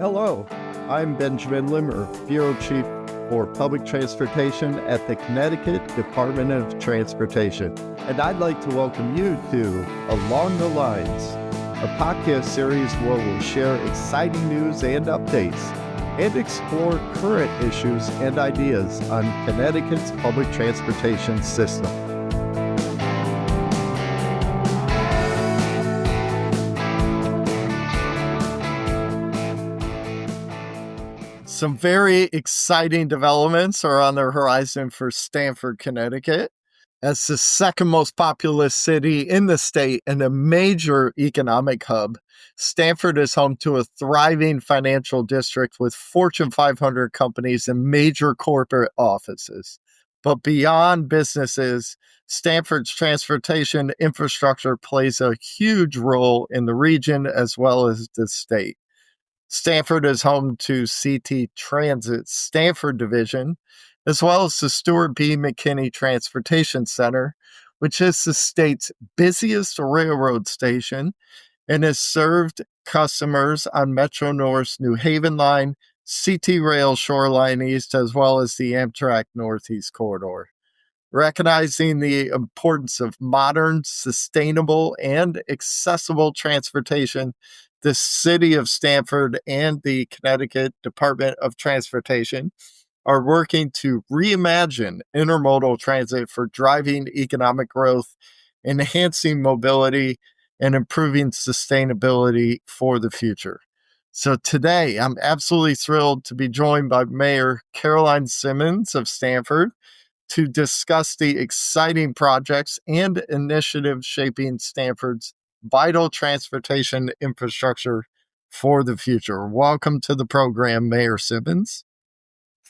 Hello, I'm Benjamin Limmer, Bureau Chief for Public Transportation at the Connecticut Department of Transportation. And I'd like to welcome you to Along the Lines, a podcast series where we'll share exciting news and updates and explore current issues and ideas on Connecticut's public transportation system. Some very exciting developments are on the horizon for Stamford, Connecticut. As the second most populous city in the state and a major economic hub, Stamford is home to a thriving financial district with Fortune 500 companies and major corporate offices. But beyond businesses, Stamford's transportation infrastructure plays a huge role in the region as well as the state. Stamford is home to CT Transit's Stamford division, as well as the Stewart B. McKinney Transportation Center, which is the state's busiest railroad station and has served customers on Metro North's New Haven line, CT Rail Shoreline East, as well as the Amtrak Northeast Corridor. Recognizing the importance of modern, sustainable, and accessible transportation, the City of Stamford and the Connecticut Department of Transportation are working to reimagine intermodal transit for driving economic growth, enhancing mobility, and improving sustainability for the future. So today, I'm absolutely thrilled to be joined by Mayor Caroline Simmons of Stamford to discuss the exciting projects and initiatives shaping Stamford's vital transportation infrastructure for the future. Welcome to the program, Mayor Simmons.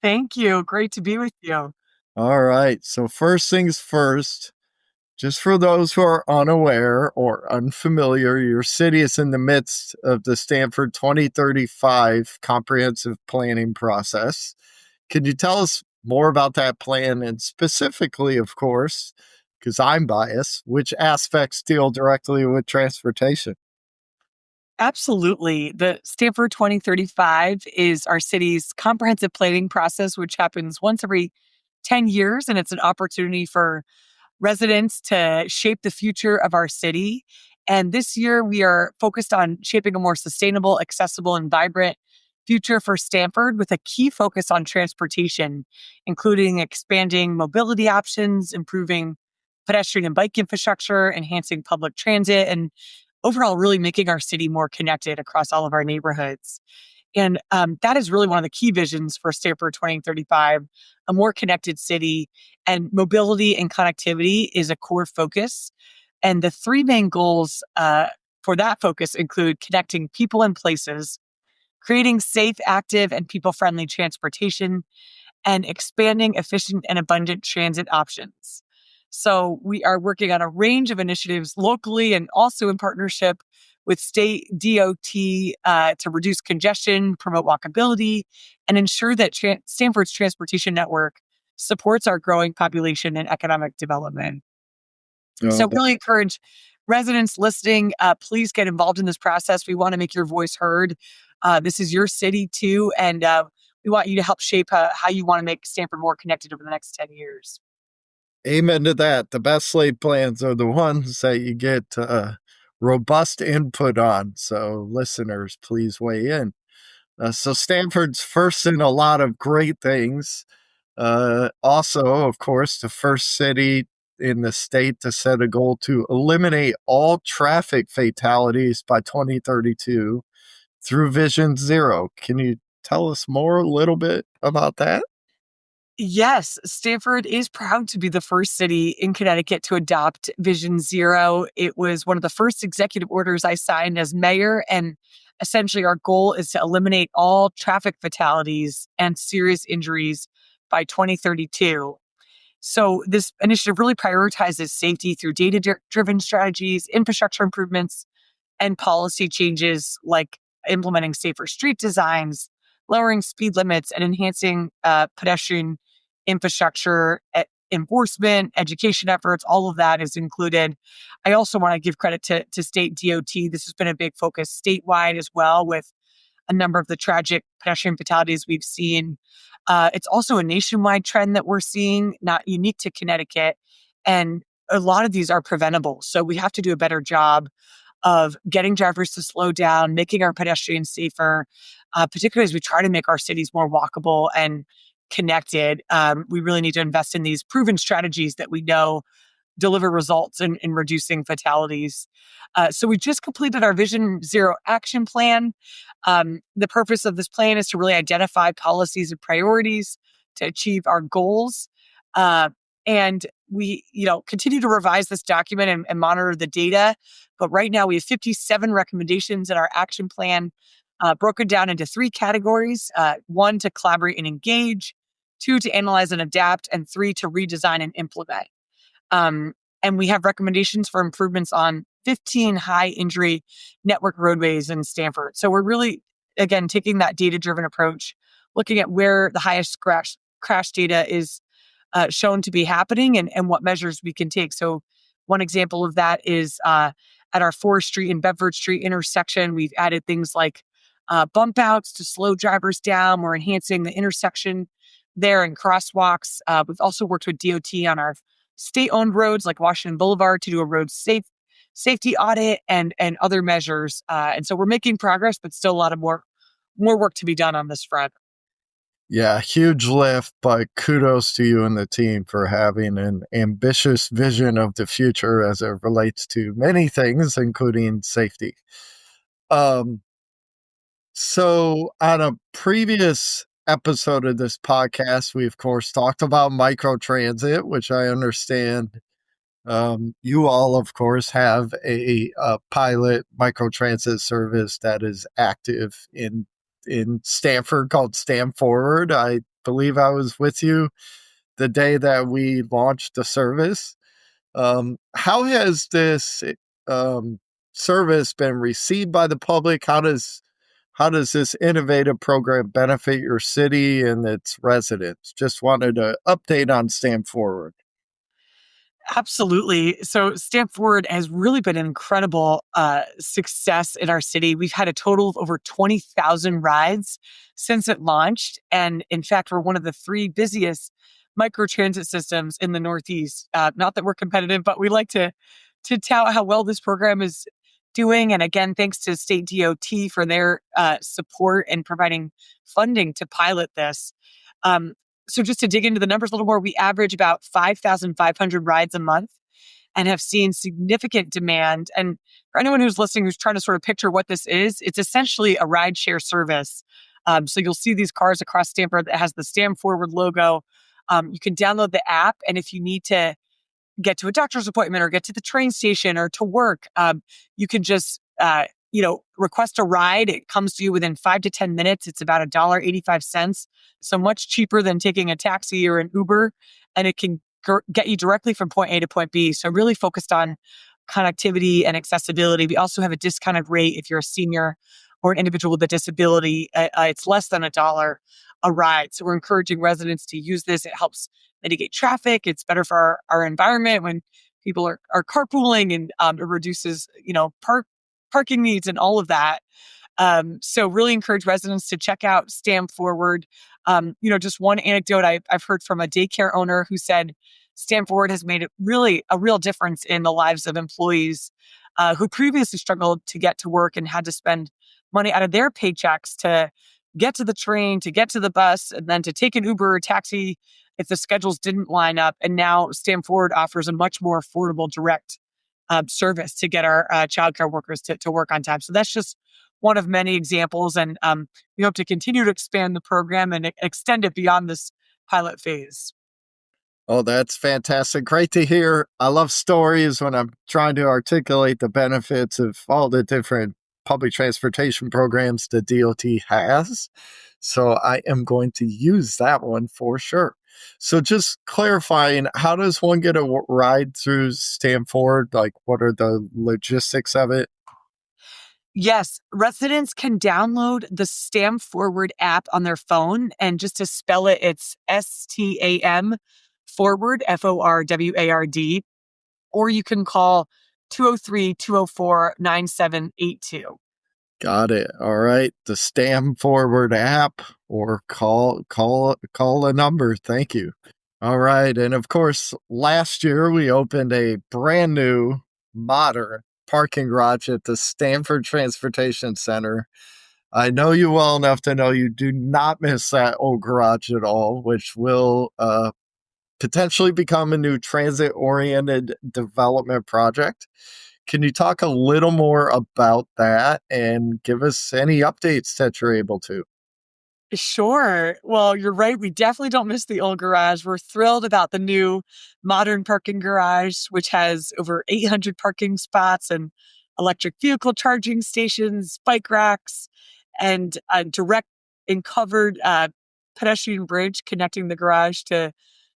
Thank you. Great to be with you. All right. So first things first, just for those who are unaware or unfamiliar, your city is in the midst of the Stamford 2035 comprehensive planning process. Could you tell us more about that plan and specifically, of course, because I'm biased, which aspects deal directly with transportation? Absolutely. The Stamford 2035 is our city's comprehensive planning process, which happens once every 10 years. And it's an opportunity for residents to shape the future of our city. And this year, we are focused on shaping a more sustainable, accessible, and vibrant future for Stamford with a key focus on transportation, including expanding mobility options, improving pedestrian and bike infrastructure, enhancing public transit, and overall really making our city more connected across all of our neighborhoods. And that is really one of the key visions for Stamford 2035, a more connected city, and mobility and connectivity is a core focus. And the three main goals for that focus include connecting people and places, creating safe, active, and people-friendly transportation, and expanding efficient and abundant transit options. So we are working on a range of initiatives locally and also in partnership with state DOT to reduce congestion, promote walkability, and ensure that Stamford's transportation network supports our growing population and economic development. So really encourage residents listening, please get involved in this process. We want to make your voice heard. This is your city too, and we want you to help shape how you want to make Stamford more connected over the next 10 years. Amen to that. The best laid plans are the ones that you get robust input on. So listeners, please weigh in. So Stamford's first in a lot of great things. Also, of course, the first city in the state to set a goal to eliminate all traffic fatalities by 2032 through Vision Zero. Can you tell us more a little bit about that? Yes, Stamford is proud to be the first city in Connecticut to adopt Vision Zero. It was one of the first executive orders I signed as mayor, and essentially our goal is to eliminate all traffic fatalities and serious injuries by 2032. So this initiative really prioritizes safety through data-driven strategies, infrastructure improvements, and policy changes like implementing safer street designs, lowering speed limits, and enhancing pedestrian infrastructure, enforcement, education efforts. All of that is included. I also want to give credit to state DOT. This has been a big focus statewide as well, with a number of the tragic pedestrian fatalities we've seen. It's also a nationwide trend that we're seeing, not unique to Connecticut. And a lot of these are preventable. So we have to do a better job of getting drivers to slow down, making our pedestrians safer, particularly as we try to make our cities more walkable and connected. We really need to invest in these proven strategies that we know deliver results in reducing fatalities. So we just completed our Vision Zero action plan. The purpose of this plan is to really identify policies and priorities to achieve our goals. And we, continue to revise this document and monitor the data. But right now we have 57 recommendations in our action plan, broken down into three categories: one, to collaborate and engage; two, to analyze and adapt; and three, to redesign and implement. Um, and we have recommendations for improvements on 15 high injury network roadways in Stamford. So we're really, again, taking that data driven approach, looking at where the highest crash data is shown to be happening and what measures we can take. So one example of that is at our Forest Street and Bedford Street intersection, we've added things like bump outs to slow drivers down. We're enhancing the intersection there and crosswalks. We've also worked with DOT on our state-owned roads like Washington Boulevard to do a road safety audit and other measures. And so we're making progress, but still a lot of more work to be done on this front. Yeah, huge lift, but kudos to you and the team for having an ambitious vision of the future as it relates to many things, including safety. So on a previous episode of this podcast, we of course talked about microtransit, which I understand you all, of course, have a pilot microtransit service that is active in Stamford called Stam Forward. I believe I was with you the day that we launched the service. How has this service been received by the public? How does this innovative program benefit your city and its residents? Just wanted to update on Stam Forward. Absolutely. So Stamford has really been an incredible success in our city. We've had a total of over 20,000 rides since it launched. And in fact, we're one of the three busiest microtransit systems in the Northeast. Not that we're competitive, but we like to tout how well this program is doing. And again, thanks to state DOT for their support and providing funding to pilot this. Um, so just to dig into the numbers a little more, we average about 5,500 rides a month and have seen significant demand. And for anyone who's listening, who's trying to sort of picture what this is, it's essentially a ride share service. So you'll see these cars across Stamford that has the Stam Forward logo. You can download the app, and if you need to get to a doctor's appointment or get to the train station or to work, you can just request a ride. It comes to you within 5 to 10 minutes. It's about $1.85, so much cheaper than taking a taxi or an Uber, and it can get you directly from point A to point B. So really focused on connectivity and accessibility. We also have a discounted rate if you're a senior or an individual with a disability. It's less than $1 a ride. So we're encouraging residents to use this. It helps mitigate traffic. It's better for our environment when people are carpooling, and it reduces, parking needs and all of that. So really encourage residents to check out Stam Forward. Just one anecdote I've heard from a daycare owner who said Stam Forward has made it really a real difference in the lives of employees who previously struggled to get to work and had to spend money out of their paychecks to get to the train, to get to the bus, and then to take an Uber or taxi if the schedules didn't line up. And now Stam Forward offers a much more affordable direct service to get our childcare workers to work on time. So that's just one of many examples. And we hope to continue to expand the program and extend it beyond this pilot phase. Oh, that's fantastic. Great to hear. I love stories when I'm trying to articulate the benefits of all the different public transportation programs the DOT has. So I am going to use that one for sure. So just clarifying, how does one get a ride through Stamford? Like, what are the logistics of it? Yes, residents can download the Stam Forward app on their phone. And just to spell it, it's STAM Forward, FORWARD. Or you can call 203-204-9782. Got it. All right. The Stam Forward app or call a number. Thank you. All right. And of course, last year we opened a brand new modern parking garage at the Stamford Transportation Center. I know you well enough to know you do not miss that old garage at all, which will potentially become a new transit oriented development project. Can you talk a little more about that and give us any updates that you're able to? Sure. Well, you're right. We definitely don't miss the old garage. We're thrilled about the new modern parking garage, which has over 800 parking spots and electric vehicle charging stations, bike racks, and a direct and covered pedestrian bridge connecting the garage to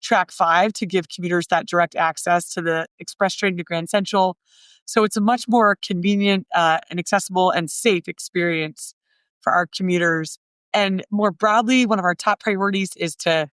track 5 to give commuters that direct access to the express train to Grand Central. So it's a much more convenient and accessible and safe experience for our commuters. And more broadly, one of our top priorities is to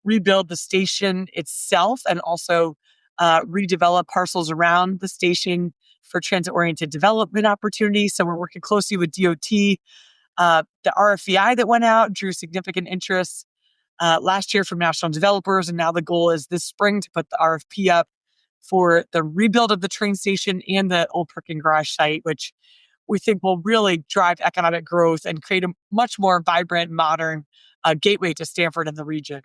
rebuild the station itself and also redevelop parcels around the station for transit oriented development opportunities. So we're working closely with DOT. The RFEI that went out drew significant interest last year from national developers. And now the goal is this spring to put the RFP up for the rebuild of the train station and the old parking garage site, which we think will really drive economic growth and create a much more vibrant, modern gateway to Stamford and the region.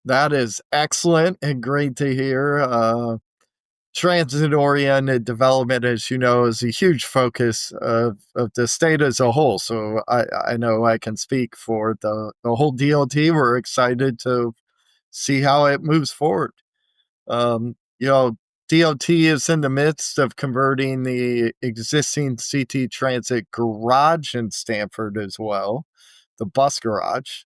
That is excellent and great to hear. Transit oriented development, as you know, is a huge focus of the state as a whole. So I know I can speak for the whole DLT. We're excited to see how it moves forward. You know, DOT is in the midst of converting the existing CT Transit garage in Stamford as well, the bus garage.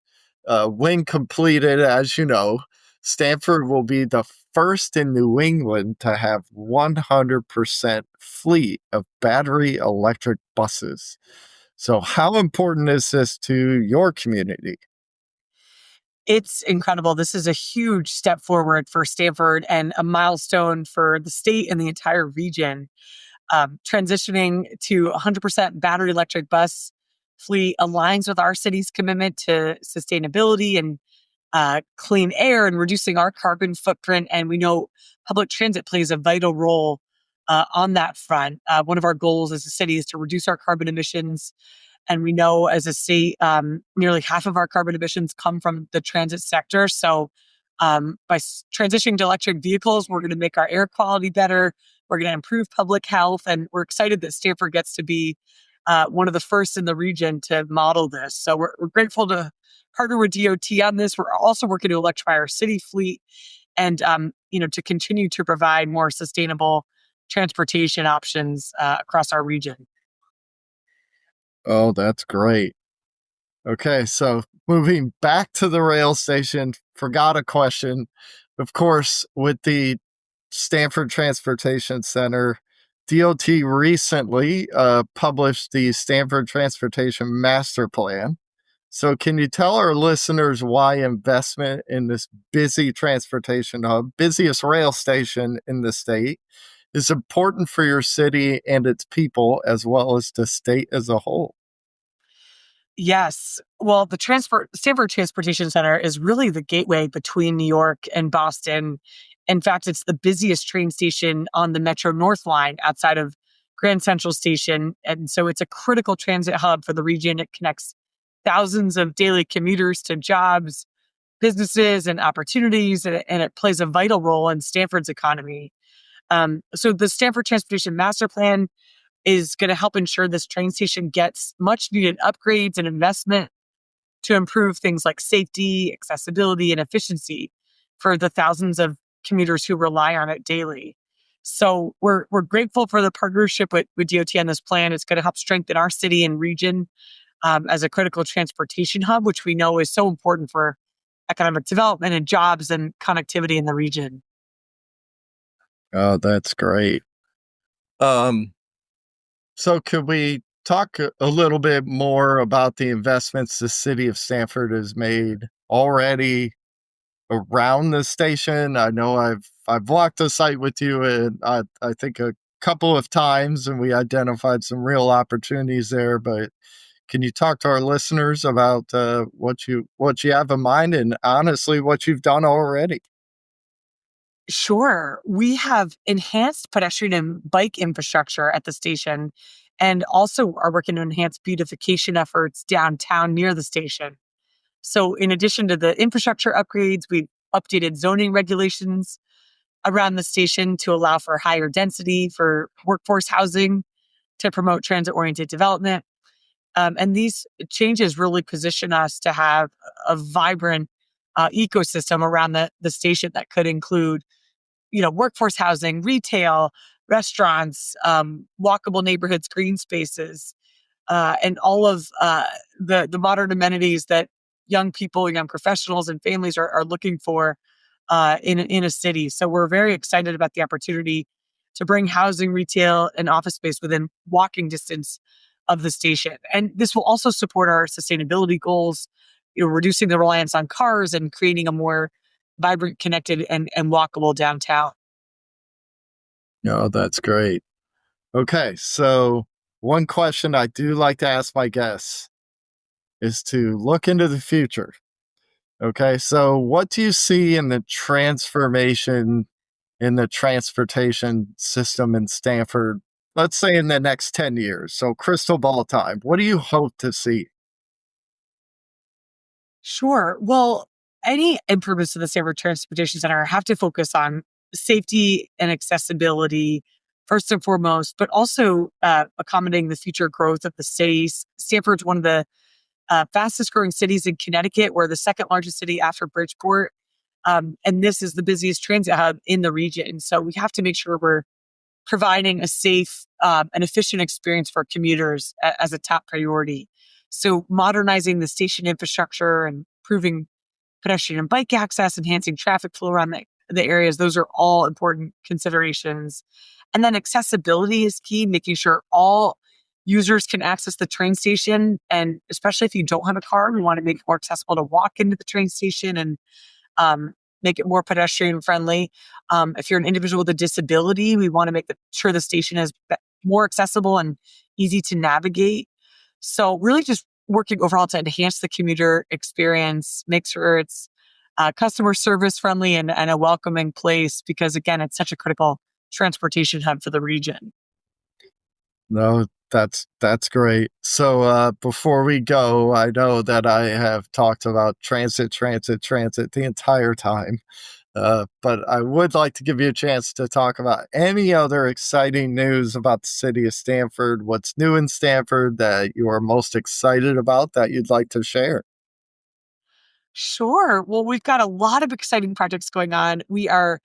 When completed, as you know, Stamford will be the first in New England to have 100% fleet of battery electric buses. So, how important is this to your community? It's incredible. This is a huge step forward for Stamford and a milestone for the state and the entire region. Transitioning to 100% battery electric bus fleet aligns with our city's commitment to sustainability and clean air and reducing our carbon footprint. And we know public transit plays a vital role on that front. One of our goals as a city is to reduce our carbon emissions. And we know as a state, nearly half of our carbon emissions come from the transit sector. So by transitioning to electric vehicles, we're going to make our air quality better. We're going to improve public health. And we're excited that Stanford gets to be one of the first in the region to model this. So we're grateful to partner with DOT on this. We're also working to electrify our city fleet and to continue to provide more sustainable transportation options across our region. Oh, that's great. Okay, so moving back to the rail station, forgot a question. Of course, with the Stamford Transportation Center, DOT recently published the Stamford Transportation Master Plan. So, can you tell our listeners why investment in this busy transportation hub, busiest rail station in the state, is important for your city and its people, as well as the state as a whole? Yes. Well, the Stanford Transportation Center is really the gateway between New York and Boston. In fact, it's the busiest train station on the Metro North Line outside of Grand Central Station. And so it's a critical transit hub for the region. It connects thousands of daily commuters to jobs, businesses, and opportunities, and it plays a vital role in Stanford's economy. So the Stanford Transportation Master Plan is going to help ensure this train station gets much needed upgrades and investment to improve things like safety, accessibility, and efficiency for the thousands of commuters who rely on it daily. So we're grateful for the partnership with DOT on this plan. It's going to help strengthen our city and region as a critical transportation hub, which we know is so important for economic development and jobs and connectivity in the region. Oh, that's great. Um, so, could we talk a little bit more about the investments the city of Stanford has made already around the station? I know I've walked the site with you, and I think couple of times and we identified some real opportunities there. But can you talk to our listeners about what you have in mind and honestly what you've done already? Sure. We have enhanced pedestrian and bike infrastructure at the station and also are working to enhance beautification efforts downtown near the station. So, in addition to the infrastructure upgrades, we've updated zoning regulations around the station to allow for higher density for workforce housing to promote transit oriented development. And these changes really position us to have a vibrant ecosystem around the station that could include, workforce housing, retail, restaurants, walkable neighborhoods, green spaces, and all of the modern amenities that young people, young professionals, and families are looking for in a city. So we're very excited about the opportunity to bring housing, retail, and office space within walking distance of the station. And this will also support our sustainability goals, reducing the reliance on cars and creating a more vibrant, connected, and walkable downtown. No, that's great. Okay, so one question I do like to ask my guests is to look into the future. Okay, so what do you see in the transformation in the transportation system in Stanford, let's say in the next 10 years? So, crystal ball time. What do you hope to see? Sure. Well, any improvements to the Stamford Transportation Center have to focus on safety and accessibility first and foremost, but also accommodating the future growth of the city. Stanford's one of the fastest growing cities in Connecticut. We're the second largest city after Bridgeport. And this is the busiest transit hub in the region. So we have to make sure we're providing a safe and efficient experience for commuters as a top priority. So modernizing the station infrastructure and improving pedestrian and bike access, enhancing traffic flow around the areas, those are all important considerations. And then accessibility is key, making sure all users can access the train station. And especially if you don't have a car, we want to make it more accessible to walk into the train station and make it more pedestrian friendly. If you're an individual with a disability, we want to make sure the station is more accessible and easy to navigate. So really just working overall to enhance the commuter experience, make sure it's customer service friendly and a welcoming place because again, it's such a critical transportation hub for the region. No, that's great. So before we go, I know that I have talked about transit, transit, transit the entire time. But I would like to give you a chance to talk about any other exciting news about the city of Stamford. What's new in Stamford that you are most excited about that you'd like to share? Sure. Well, we've got a lot of exciting projects going on. We are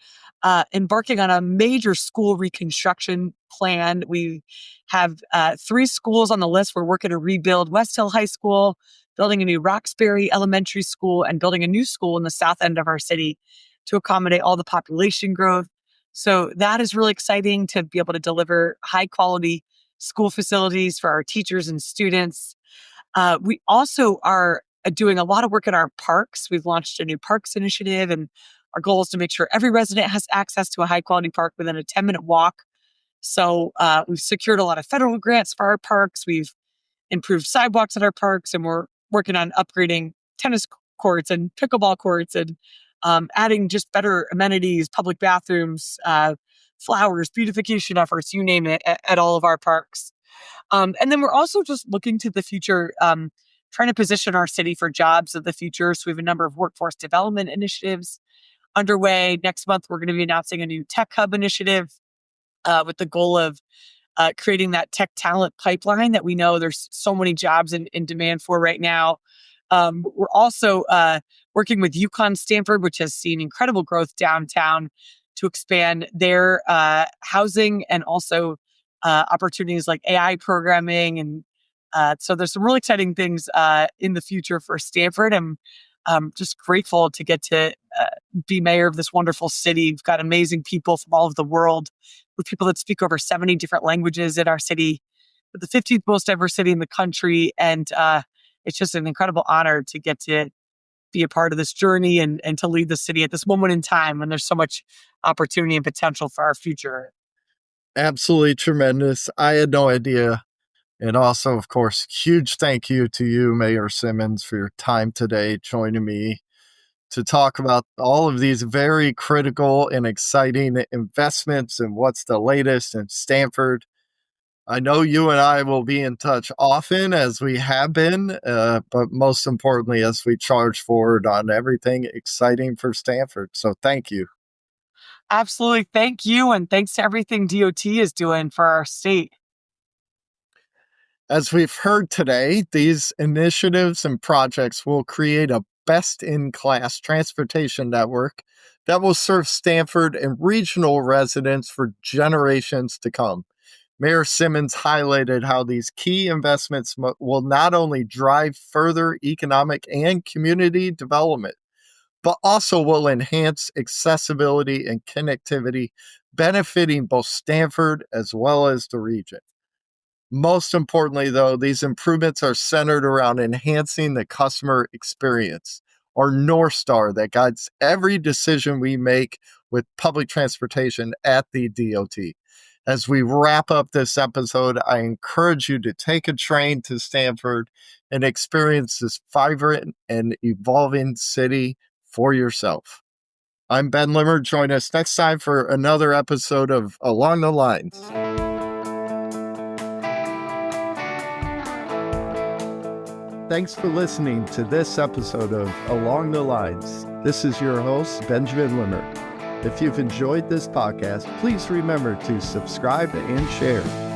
embarking on a major school reconstruction plan. We have three schools on the list. We're working to rebuild West Hill High School, building a new Roxbury Elementary School, and building a new school in the south end of our city to accommodate all the population growth. So that is really exciting to be able to deliver high quality school facilities for our teachers and students. We also are doing a lot of work in our parks. We've launched a new parks initiative, and our goal is to make sure every resident has access to a high quality park within a 10-minute walk. So we've secured a lot of federal grants for our parks. We've improved sidewalks at our parks, and we're working on upgrading tennis courts and pickleball courts and adding just better amenities, public bathrooms, flowers, beautification efforts, you name it, at all of our parks. And then we're also just looking to the future, trying to position our city for jobs of the future. So we have a number of workforce development initiatives underway. Next month, we're going to be announcing a new tech hub initiative with the goal of creating that tech talent pipeline that we know there's so many jobs in demand for right now. We're also working with UConn Stanford, which has seen incredible growth downtown to expand their housing and also opportunities like AI programming. And so there's some really exciting things in the future for Stanford. And I'm just grateful to get to be mayor of this wonderful city. We've got amazing people from all over the world with people that speak over 70 different languages in our city. We're the 15th most diverse city in the country. And it's just an incredible honor to get to be a part of this journey and to lead the city at this moment in time when there's so much opportunity and potential for our future. Absolutely tremendous. I had no idea. And also, of course, huge thank you to you, Mayor Simmons, for your time today joining me to talk about all of these very critical and exciting investments and what's the latest in Stamford. I know you and I will be in touch often as we have been, but most importantly, as we charge forward on everything exciting for Stamford. So thank you. Absolutely. Thank you. And thanks to everything DOT is doing for our state. As we've heard today, these initiatives and projects will create a best in class transportation network that will serve Stamford and regional residents for generations to come. Mayor Simmons highlighted how these key investments will not only drive further economic and community development, but also will enhance accessibility and connectivity, benefiting both Stamford as well as the region. Most importantly, though, these improvements are centered around enhancing the customer experience, our North Star that guides every decision we make with public transportation at the DOT. As we wrap up this episode, I encourage you to take a train to Stamford and experience this vibrant and evolving city for yourself. I'm Ben Limmer. Join us next time for another episode of Along the Lines. Thanks for listening to this episode of Along the Lines. This is your host, Benjamin Limmer. If you've enjoyed this podcast, please remember to subscribe and share.